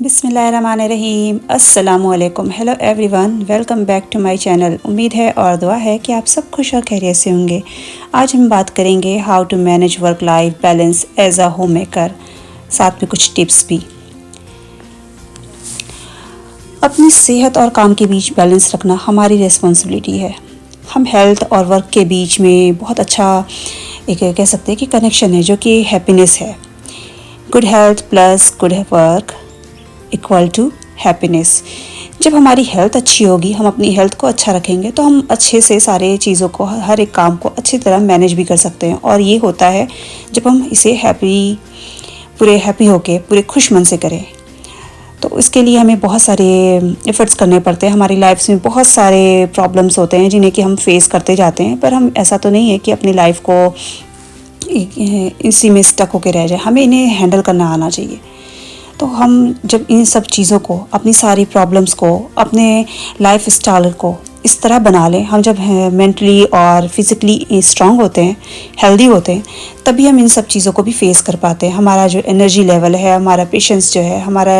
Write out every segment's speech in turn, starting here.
बिस्मिल्लाहिर्रहमानिर्रहीम अस्सलामुअलैकुम। Hello everyone, welcome back to my channel. उम्मीद है और दुआ है कि आप सब खुश और खैरियत से होंगे। आज हम बात करेंगे how to manage work life balance as a home maker, साथ में कुछ टिप्स भी। अपनी सेहत और काम के बीच बैलेंस रखना हमारी रिस्पॉन्सिबिलिटी है। हम हेल्थ और वर्क के बीच में बहुत अच्छा एक कह सकते हैं कि कनेक्शन है, जो कि हैप्पीनेस है। Good health plus good work equal to happiness. जब हमारी हेल्थ अच्छी होगी, हम अपनी हेल्थ को अच्छा रखेंगे, तो हम अच्छे से सारे चीज़ों को, हर एक काम को अच्छी तरह मैनेज भी कर सकते हैं। और ये होता है जब हम इसे पूरे हैप्पी होके, पूरे खुश मन से करें। तो इसके लिए हमें बहुत सारे एफ़र्ट्स करने पड़ते हैं। हमारी लाइफ में बहुत सारे प्रॉब्लम्स होते हैं जिन्हें कि हम फेस करते जाते हैं, पर हम ऐसा तो नहीं है कि अपनी लाइफ को इसी में स्टक होके रह जाए। हमें इन्हें हैंडल करना आना चाहिए। तो हम जब इन सब चीज़ों को, अपनी सारी प्रॉब्लम्स को, अपने लाइफ स्टाइल को इस तरह बना लें, हम जब मेंटली और फिज़िकली स्ट्रांग होते हैं, हेल्दी होते हैं, तभी हम इन सब चीज़ों को भी फेस कर पाते हैं। हमारा जो एनर्जी लेवल है, हमारा पेशेंस जो है, हमारा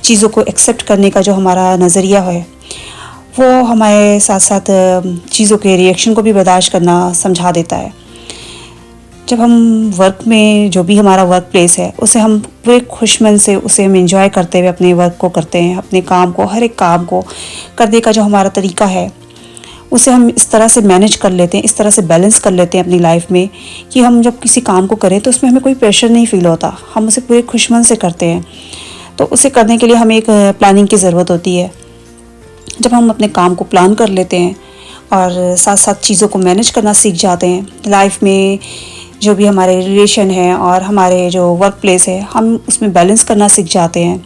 चीज़ों को एक्सेप्ट करने का जो हमारा नज़रिया है, वो हमारे साथ साथ चीज़ों के रिएक्शन को भी बर्दाश्त करना समझा देता है। जब हम वर्क में, जो भी हमारा वर्क प्लेस है, उसे हम पूरे खुशमन से उसे हम एंजॉय करते हुए अपने वर्क को करते हैं, अपने काम को, हर एक काम को करने का जो हमारा तरीका है, उसे हम इस तरह से मैनेज कर लेते हैं, इस तरह से बैलेंस कर लेते हैं अपनी लाइफ में कि हम जब किसी काम को करें तो उसमें हमें कोई प्रेशर नहीं फील होता। हम उसे पूरे खुशमन से करते हैं। तो उसे करने के लिए हमें एक प्लानिंग की ज़रूरत होती है। जब हम अपने काम को प्लान कर लेते हैं और साथ साथ चीज़ों को मैनेज करना सीख जाते हैं, लाइफ में जो भी हमारे रिलेशन हैं और हमारे जो वर्क प्लेस है, हम उसमें बैलेंस करना सीख जाते हैं।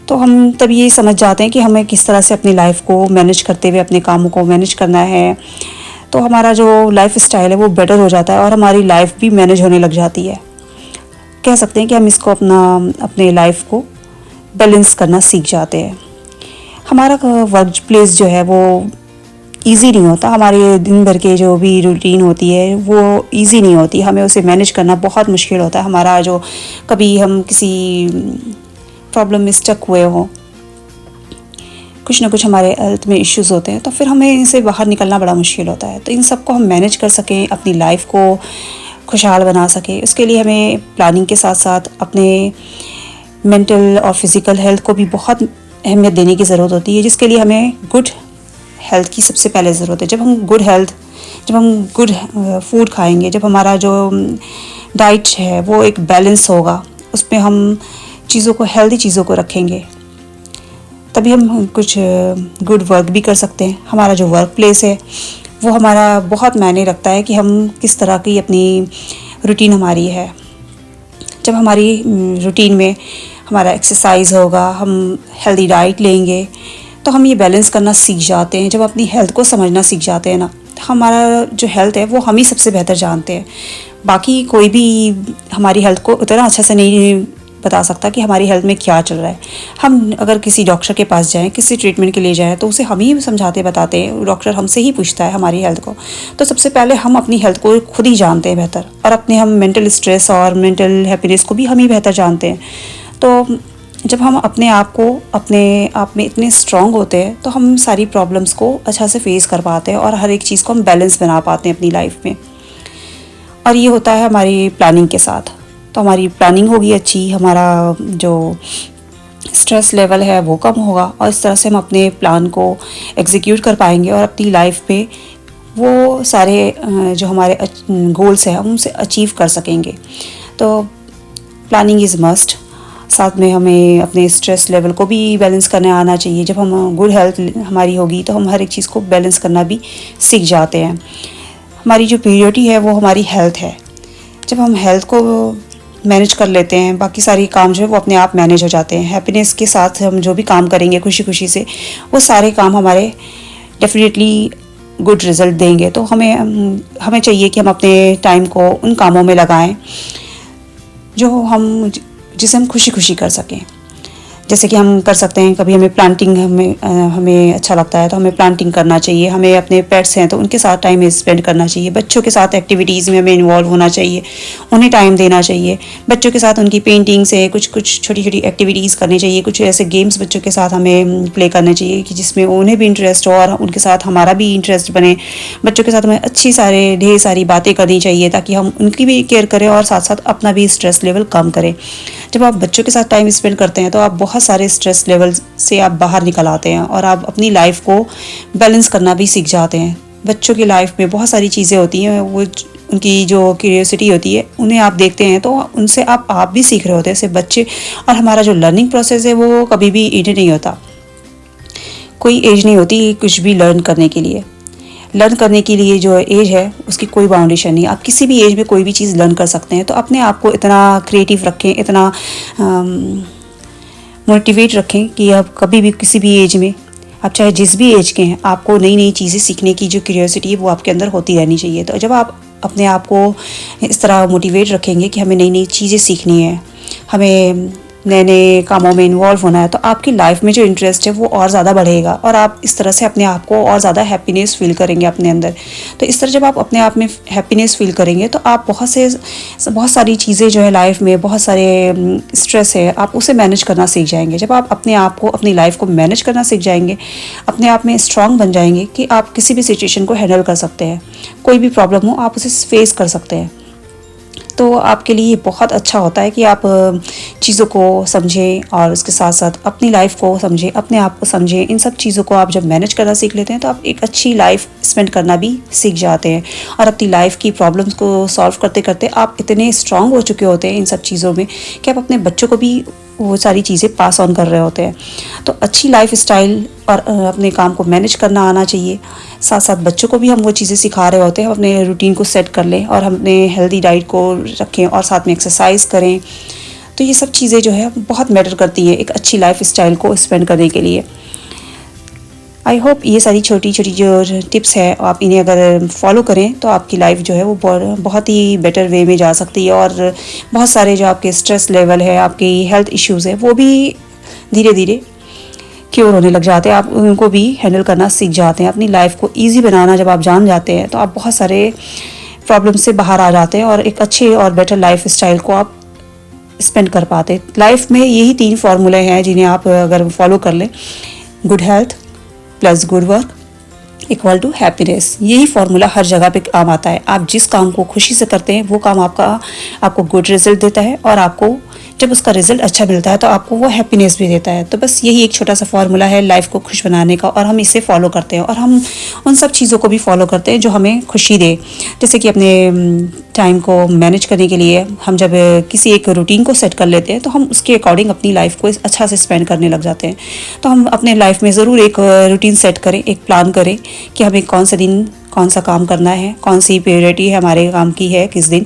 तो हम तब ये समझ जाते हैं कि हमें किस तरह से अपनी लाइफ को मैनेज करते हुए अपने कामों को मैनेज करना है। तो हमारा जो लाइफ स्टाइल है वो बेटर हो जाता है और हमारी लाइफ भी मैनेज होने लग जाती है। कह सकते हैं कि हम इसको अपने लाइफ को बैलेंस करना सीख जाते हैं। हमारा वर्क प्लेस जो है वो ईज़ी नहीं होता। हमारे दिन भर के जो भी रूटीन होती है वो ईज़ी नहीं होती। हमें उसे मैनेज करना बहुत मुश्किल होता है। हमारा जो कभी हम किसी प्रॉब्लम में स्टक हुए हों, कुछ ना कुछ हमारे हेल्थ में इश्यूज़ होते हैं, तो फिर हमें इनसे बाहर निकलना बड़ा मुश्किल होता है। तो इन सब को हम मैनेज कर सकें, अपनी लाइफ को खुशहाल बना सकें, उसके लिए हमें प्लानिंग के साथ साथ अपने मेंटल और फिज़िकल हेल्थ को भी बहुत अहमियत देने की ज़रूरत होती है, जिसके लिए हमें गुड हेल्थ की सबसे पहले ज़रूरत है। जब हम गुड फूड खाएंगे, जब हमारा जो डाइट है वो एक बैलेंस होगा, उसमें हम चीज़ों को, हेल्दी चीज़ों को रखेंगे, तभी हम कुछ गुड वर्क भी कर सकते हैं। हमारा जो वर्क प्लेस है वो हमारा बहुत मायने रखता है कि हम किस तरह की अपनी रूटीन हमारी है। जब हमारी रूटीन में हमारा एक्सरसाइज होगा, हम हेल्दी डाइट लेंगे, तो हम ये बैलेंस करना सीख जाते हैं। जब अपनी हेल्थ को समझना सीख जाते हैं ना, हमारा जो हेल्थ है वो हम ही सबसे बेहतर जानते हैं। बाकी कोई भी हमारी हेल्थ को उतना अच्छा से नहीं बता सकता कि हमारी हेल्थ में क्या चल रहा है। हम अगर किसी डॉक्टर के पास जाएं, किसी ट्रीटमेंट के लिए जाएं, तो उसे हम ही समझाते बताते हैं। डॉक्टर हमसे ही पूछता है हमारी हेल्थ को। तो सबसे पहले हम अपनी हेल्थ को खुद ही जानते हैं बेहतर, और अपने हम मेंटल स्ट्रेस और मेंटल हैप्पीनेस को भी हम ही बेहतर जानते हैं। तो जब हम अपने आप में इतने स्ट्रांग होते हैं, तो हम सारी प्रॉब्लम्स को अच्छा से फेस कर पाते हैं और हर एक चीज़ को हम बैलेंस बना पाते हैं अपनी लाइफ में। और ये होता है हमारी प्लानिंग के साथ। तो हमारी प्लानिंग होगी अच्छी, हमारा जो स्ट्रेस लेवल है वो कम होगा, और इस तरह से हम अपने प्लान को एग्जीक्यूट कर पाएंगे और अपनी लाइफ पे वो सारे जो हमारे गोल्स हैं हम उसे अचीव कर सकेंगे। तो प्लानिंग इज़ मस्ट। साथ में हमें अपने स्ट्रेस लेवल को भी बैलेंस करने आना चाहिए। जब हम गुड हेल्थ हमारी होगी, तो हम हर एक चीज़ को बैलेंस करना भी सीख जाते हैं। हमारी जो प्रायोरिटी है वो हमारी हेल्थ है। जब हम हेल्थ को मैनेज कर लेते हैं, बाकी सारी काम जो है वो अपने आप मैनेज हो जाते हैं। हैप्पीनेस के साथ हम जो भी काम करेंगे खुशी खुशी से, वो सारे काम हमारे डेफिनेटली गुड रिज़ल्ट देंगे। तो हमें चाहिए कि हम अपने टाइम को उन कामों में लगाएं जिसे हम खुशी खुशी कर सकें। जैसे कि हम कर सकते हैं, कभी हमें प्लांटिंग हमें अच्छा लगता है तो हमें प्लांटिंग करना चाहिए, हमें अपने पेट्स हैं तो उनके साथ टाइम स्पेंड करना चाहिए, बच्चों के साथ एक्टिविटीज़ में हमें इन्वॉल्व होना चाहिए, उन्हें टाइम देना चाहिए, बच्चों के साथ उनकी पेंटिंग से कुछ कुछ छोटी छोटी एक्टिविटीज़ करनी चाहिए, कुछ ऐसे गेम्स बच्चों के साथ हमें प्ले करने चाहिए कि जिसमें उन्हें भी इंटरेस्ट हो और उनके साथ हमारा भी इंटरेस्ट बने। बच्चों के साथ हमें ढेर सारी बातें करनी चाहिए ताकि हम उनकी भी केयर करें और साथ साथ अपना भी स्ट्रेस लेवल कम करें। जब आप बच्चों के साथ टाइम स्पेंड करते हैं तो आप बहुत सारे स्ट्रेस लेवल से आप बाहर निकल आते हैं और आप अपनी लाइफ को बैलेंस करना भी सीख जाते हैं। बच्चों की लाइफ में बहुत सारी चीज़ें होती हैं, वो उनकी जो क्यूरियोसिटी होती है उन्हें आप देखते हैं तो उनसे आप भी सीख रहे होते हैं जैसे बच्चे। और हमारा जो लर्निंग प्रोसेस है वो कभी भी एज नहीं होता, कोई एज नहीं होती कुछ भी लर्न करने के लिए। लर्न करने के लिए जो एज है उसकी कोई बाउंडेशन नहीं, आप किसी भी एज में कोई भी चीज़ लर्न कर सकते हैं। तो अपने आप को इतना क्रिएटिव रखें, इतना मोटिवेट रखें कि आप कभी भी किसी भी एज में, आप चाहे जिस भी एज के हैं, आपको नई नई चीज़ें सीखने की जो क्यूरियोसिटी है वो आपके अंदर होती रहनी चाहिए। तो जब आप अपने आप को इस तरह मोटिवेट रखेंगे कि हमें नई नई चीज़ें सीखनी है, हमें नए नए कामों में इन्वॉल्व होना है, तो आपकी लाइफ में जो इंटरेस्ट है वो और ज़्यादा बढ़ेगा और आप इस तरह से अपने आप को और ज़्यादा हैप्पीनेस फील करेंगे अपने अंदर। तो इस तरह जब आप अपने आप में हैप्पीनेस फील करेंगे तो आप बहुत सारी चीज़ें जो है लाइफ में, बहुत सारे स्ट्रेस है, आप उसे मैनेज करना सीख जाएंगे। जब आप अपने आप को, अपनी लाइफ को मैनेज करना सीख जाएंगे, अपने आप में स्ट्रांग बन जाएंगे कि आप किसी भी सिचुएशन को हैंडल कर सकते हैं, कोई भी प्रॉब्लम हो आप उसे फेस कर सकते हैं। तो आपके लिए बहुत अच्छा होता है कि आप चीज़ों को समझें और उसके साथ साथ अपनी लाइफ को समझें, अपने आप को समझें। इन सब चीज़ों को आप जब मैनेज करना सीख लेते हैं तो आप एक अच्छी लाइफ स्पेंड करना भी सीख जाते हैं और अपनी लाइफ की प्रॉब्लम्स को सॉल्व करते करते आप इतने स्ट्रांग हो चुके होते हैं इन सब चीज़ों में कि आप अपने बच्चों को भी वो सारी चीज़ें पास ऑन कर रहे होते हैं। तो अच्छी लाइफ स्टाइल और अपने काम को मैनेज करना आना चाहिए। साथ साथ बच्चों को भी हम वो चीज़ें सिखा रहे होते हैं, हम अपने रूटीन को सेट कर लें और हम अपने हेल्दी डाइट को रखें और साथ में एक्सरसाइज करें। तो ये सब चीज़ें जो है बहुत मैटर करती है एक अच्छी लाइफ स्टाइल को स्पेंड करने के लिए। आई होप ये सारी छोटी छोटी जो टिप्स है आप इन्हें अगर फॉलो करें तो आपकी लाइफ जो है वो बहुत ही बेटर वे में जा सकती है और बहुत सारे जो आपके स्ट्रेस लेवल है, आपकी हेल्थ इश्यूज़ है, वो भी धीरे धीरे क्योर होने लग जाते हैं। आप उनको भी हैंडल करना सीख जाते हैं। अपनी लाइफ को ईजी बनाना जब आप जान जाते हैं तो आप बहुत सारे प्रॉब्लम से बाहर आ जाते हैं और एक अच्छे और बेटर लाइफ स्टाइल को आप स्पेंड कर पाते हैं। लाइफ में यही 3 फार्मूले हैं जिन्हें आप अगर फॉलो कर लें, good health plus good work equal to happiness. यही फार्मूला हर जगह पे काम आता है। आप जिस काम को खुशी से करते हैं वो काम आपको गुड रिजल्ट देता है और आपको जब उसका रिजल्ट अच्छा मिलता है तो आपको वो हैप्पीनेस भी देता है। तो बस यही एक छोटा सा फार्मूला है लाइफ को खुश बनाने का और हम इसे फॉलो करते हैं और हम उन सब चीज़ों को भी फॉलो करते हैं जो हमें खुशी दे। जैसे कि अपने टाइम को मैनेज करने के लिए हम जब किसी एक रूटीन को सेट कर लेते हैं तो हम उसके अकॉर्डिंग अपनी लाइफ को अच्छा से स्पेंड करने लग जाते हैं। तो हम अपने लाइफ में ज़रूर एक रूटीन सेट करें, एक प्लान करें कि हमें कौन से दिन कौन सा काम करना है, कौन सी प्रायोरिटी है हमारे काम की है किस दिन।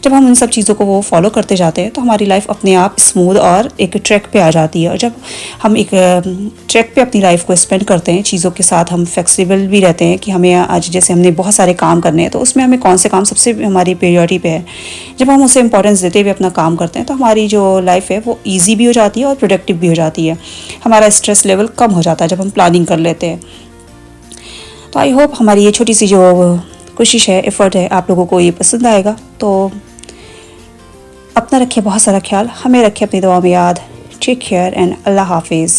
जब हम इन सब चीज़ों को वो फॉलो करते जाते हैं तो हमारी लाइफ अपने आप स्मूथ और एक ट्रैक पे आ जाती है। और जब हम एक ट्रैक पे अपनी लाइफ को स्पेंड करते हैं चीज़ों के साथ, हम फ्लेक्सिबल भी रहते हैं कि हमें आज जैसे हमने बहुत सारे काम करने हैं तो उसमें हमें कौन से काम सबसे हमारी प्रायोरिटी पे है, जब हम उसे इंपॉर्टेंस देते हुए अपना काम करते हैं तो हमारी जो लाइफ है वो ईजी भी हो जाती है और प्रोडक्टिव भी हो जाती है। हमारा स्ट्रेस लेवल कम हो जाता है जब हम प्लानिंग कर लेते हैं। तो आई होप हमारी ये छोटी सी जो कोशिश है, एफर्ट है, आप लोगों को ये पसंद आएगा। तो अपना रखिए बहुत सारा ख्याल, हमें रखिए अपनी दुआ में याद। टेक केयर एंड अल्लाह हाफिज़।